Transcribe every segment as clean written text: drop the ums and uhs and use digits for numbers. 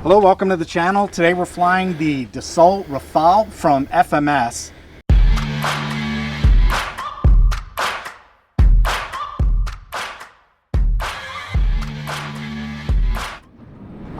Hello, welcome to the channel. Today we're flying the Dassault Rafale from FMS.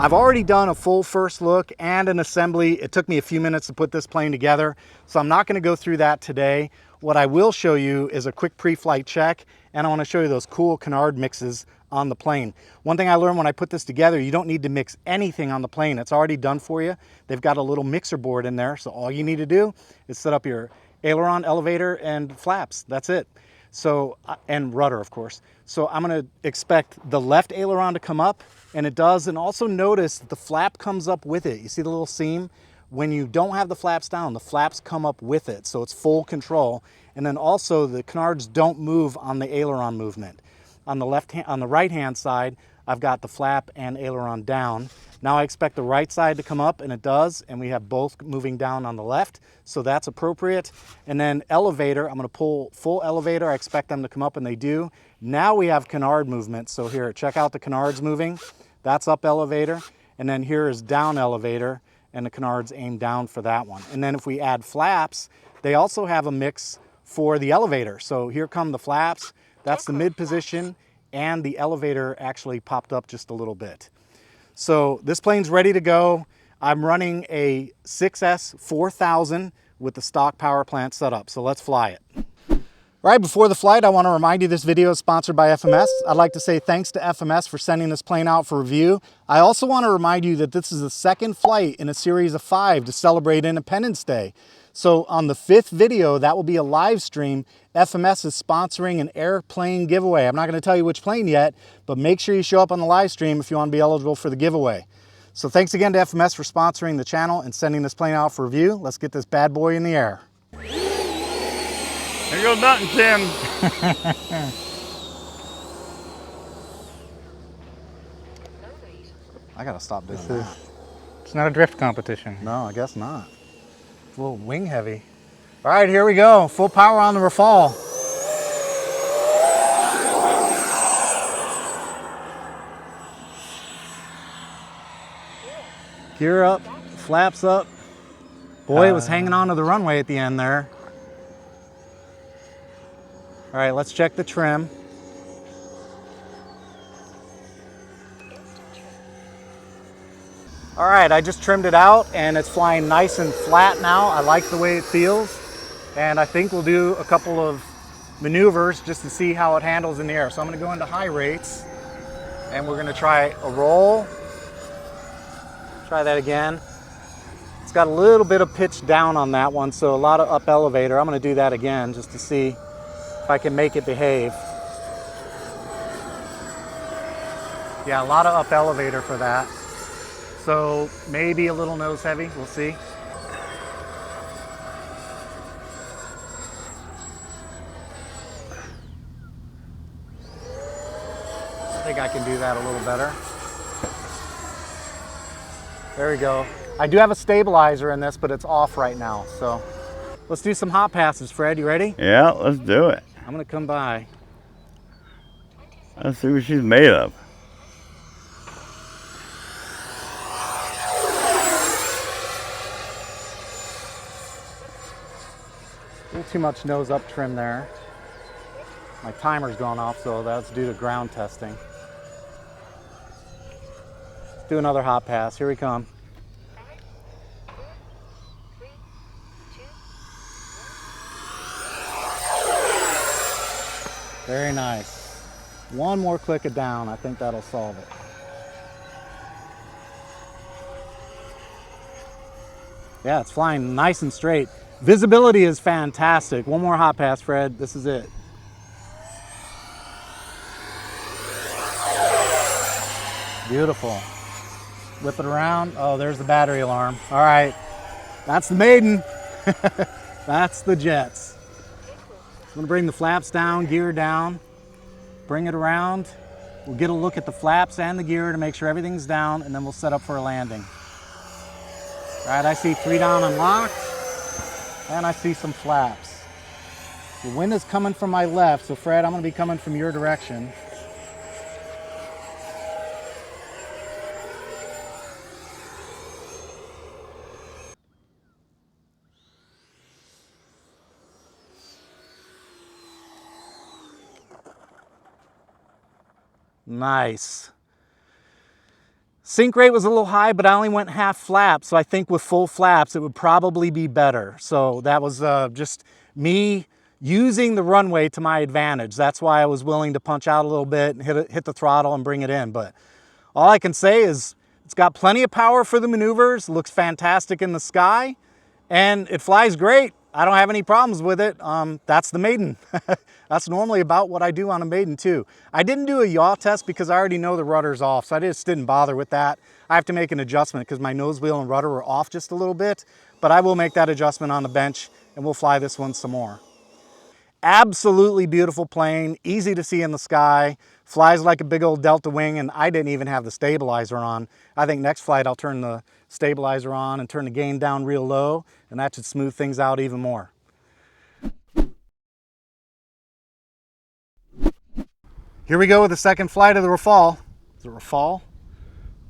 I've already done a full first look and an assembly. It took me a few minutes to put this plane together, so I'm not going to go through that today. What I will show you is a quick pre-flight check, and I want to show you those cool canard mixes on the plane. One thing I learned when I put this together, you don't need to mix anything on the plane. It's already done for you. They've got a little mixer board in there, so all you need to do is set up your aileron, elevator, and flaps. That's it. So, and rudder, of course. So I'm going to expect the left aileron to come up, and it does. And also notice that the flap comes up with it. You see the little seam? When you don't have the flaps down, the flaps come up with it, so it's full control. And then also the canards don't move on the aileron movement. On the right hand side, I've got the flap and aileron down. Now I expect the right side to come up, and it does, and we have both moving down on the left, so that's appropriate. And then elevator, I'm going to pull full elevator. I expect them to come up, and they do. Now we have canard movement, so here, check out the canards moving. That's up elevator, and then here is down elevator, and the canards aim down for that one. And then if we add flaps, they also have a mix for the elevator. So here come the flaps. That's the mid position, and the elevator actually popped up just a little bit. So this plane's ready to go. I'm running a 6S 4000 with the stock power plant set up. So let's fly it. Right before the flight, I want to remind you this video is sponsored by FMS. I'd like to say thanks to FMS for sending this plane out for review. I also want to remind you that this is the second flight in a series of 5 to celebrate Independence Day. So on the 5th video, that will be a live stream. FMS is sponsoring an airplane giveaway. I'm not going to tell you which plane yet, but make sure you show up on the live stream if you want to be eligible for the giveaway. So thanks again to FMS for sponsoring the channel and sending this plane out for review. Let's get this bad boy in the air. There goes nothing, Tim. I gotta stop doing that. It's not a drift competition. No, I guess not. It's a little wing heavy. All right, here we go. Full power on the Rafale. Gear up, flaps up. Boy, it was hanging on to the runway at the end there. All right, let's check the trim. All right, I just trimmed it out and it's flying nice and flat now. I like the way it feels. And I think we'll do a couple of maneuvers just to see how it handles in the air. So I'm gonna go into high rates and we're gonna try a roll. Try that again. It's got a little bit of pitch down on that one, so a lot of up elevator. I'm gonna do that again just to see if I can make it behave. Yeah, a lot of up elevator for that. So maybe a little nose heavy, we'll see. I think I can do that a little better. There we go. I do have a stabilizer in this, but it's off right now, so. Let's do some hot passes, Fred, you ready? Yeah, let's do it. I'm gonna come by. Let's see what she's made of. A little too much nose up trim there. My timer's gone off, so that's due to ground testing. Let's do another hot pass. Here we come. Very nice. One more click of down. I think that'll solve it. Yeah, it's flying nice and straight. Visibility is fantastic. One more hot pass, Fred. This is it. Beautiful. Whip it around. Oh, there's the battery alarm. All right. That's the maiden. That's the jets. I'm gonna bring the flaps down, gear down, bring it around. We'll get a look at the flaps and the gear to make sure everything's down, and then we'll set up for a landing. All right, I see 3 down and locked, and I see some flaps. The wind is coming from my left, so Fred, I'm gonna be coming from your direction. Nice. Sink rate was a little high, but I only went half flap, so I think with full flaps it would probably be better. So that was just me using the runway to my advantage. That's why I was willing to punch out a little bit and hit the throttle and bring it in. But all I can say is it's got plenty of power for the maneuvers, looks fantastic in the sky, and it flies great. I don't have any problems with it. That's the maiden. That's normally about what I do on a maiden too. I didn't do a yaw test because I already know the rudder's off, so I just didn't bother with that. I have to make an adjustment because my nose wheel and rudder were off just a little bit, but I will make that adjustment on the bench and we'll fly this one some more. Absolutely beautiful plane, easy to see in the sky, flies like a big old Delta wing, and I didn't even have the stabilizer on. I think next flight I'll turn the stabilizer on and turn the gain down real low, and that should smooth things out even more. Here we go with the second flight of the Rafale. Is it Rafale?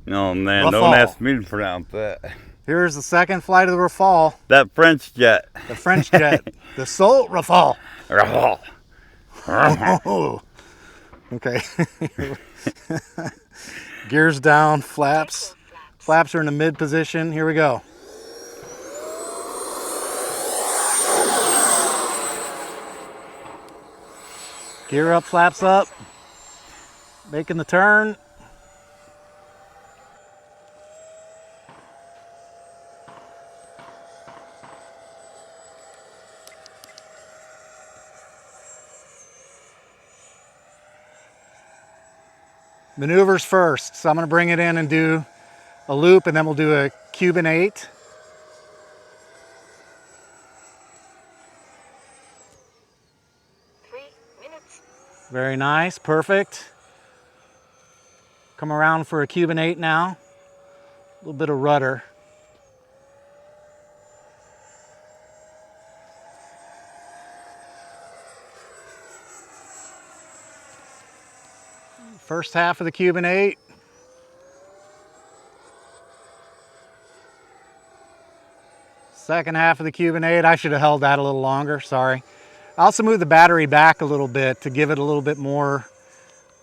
No, man, Rafale. don't ask me to pronounce that. Here's the second flight of the Rafale. That French jet. The French jet. The Dassault Rafale. Rafale. Oh. Okay. Gears down, flaps. Flaps are in the mid position. Here we go. Gear up, flaps up. Making the turn. Maneuvers first, so I'm going to bring it in and do a loop, and then we'll do a Cuban 8. Very nice, perfect. Come around for a Cuban 8 now. A little bit of rudder. First half of the Cuban 8. Second half of the Cuban 8. I should have held that a little longer, sorry. I also moved the battery back a little bit to give it a little bit more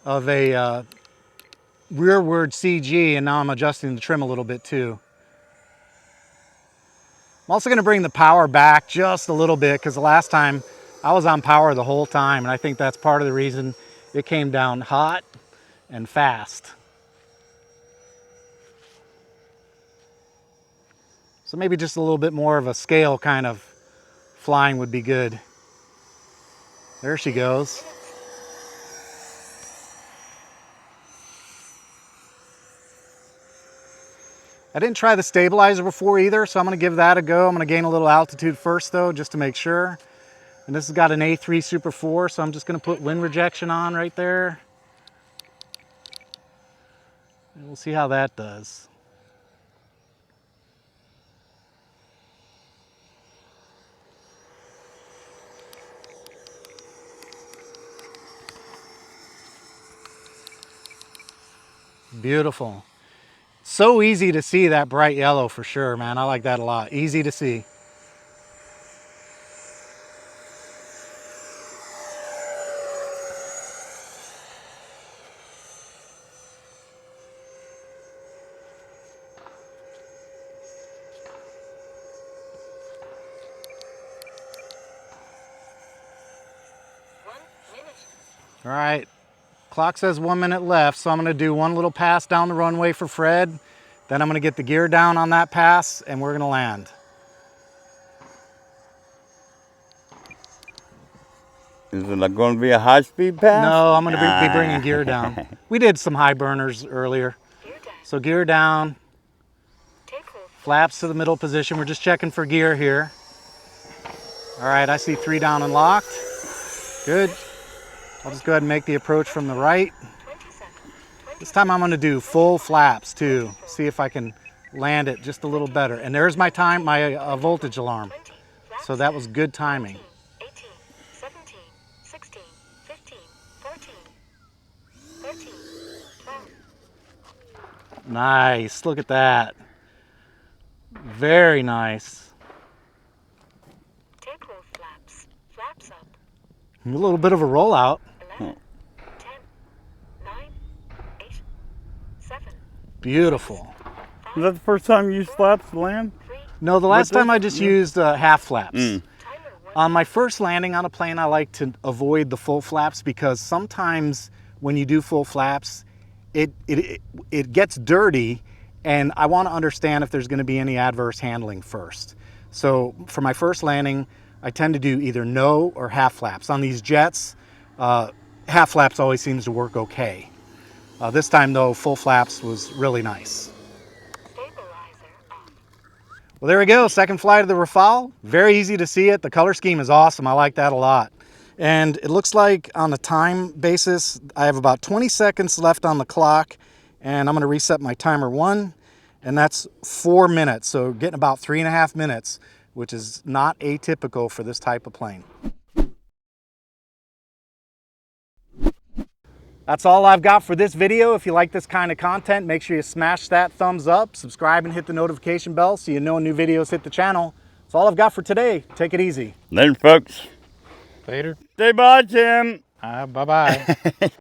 of a rearward CG, and now I'm adjusting the trim a little bit too. I'm also going to bring the power back just a little bit because the last time I was on power the whole time, and I think that's part of the reason it came down hot and fast. So maybe just a little bit more of a scale kind of flying would be good. There she goes. I didn't try the stabilizer before either, so I'm going to give that a go. I'm going to gain a little altitude first though, just to make sure. And this has got an A3 Super 4, so I'm just going to put wind rejection on right there. And we'll see how that does. Beautiful. So easy to see that bright yellow for sure, man. I like that a lot. Easy to see. All right, clock says 1 minute left, so I'm gonna do one little pass down the runway for Fred. Then I'm gonna get the gear down on that pass and we're gonna land. Is it going to be a high-speed pass? No, I'm gonna be bringing gear down. We did some high burners earlier. So gear down, flaps to the middle position. We're just checking for gear here. All right, I see 3 down and locked. Good. I'll just go ahead and make the approach from the right. This time I'm gonna do full flaps too. See if I can land it just a little better. And there's my time, my voltage alarm. So that was good timing. 18, 17, 16, 15, 14, 13, 12. Nice, look at that. Very nice. Take roll flaps. Flaps up. A little bit of a rollout. 11, 10, 9, Beautiful. Is that the first time you used flaps to land? No, the last With time this? I just used half flaps. Mm. Timer 1. On my first landing on a plane, I like to avoid the full flaps because sometimes when you do full flaps, it gets dirty, and I want to understand if there's going to be any adverse handling first. So for my first landing, I tend to do either no or half flaps. On these jets, half flaps always seems to work okay. This time though, full flaps was really nice. Stabilizer off. Well, there we go. Second flight of the Rafale. Very easy to see it. The color scheme is awesome. I like that a lot. And it looks like on a time basis, I have about 20 seconds left on the clock, and I'm going to reset my timer 1, and that's 4 minutes. So getting about 3.5 minutes, which is not atypical for this type of plane. That's all I've got for this video. If you like this kind of content, make sure you smash that thumbs up, subscribe, and hit the notification bell so you know when new videos hit the channel. That's all I've got for today. Take it easy. Later, folks. Later. Say bye, Tim. Bye-bye.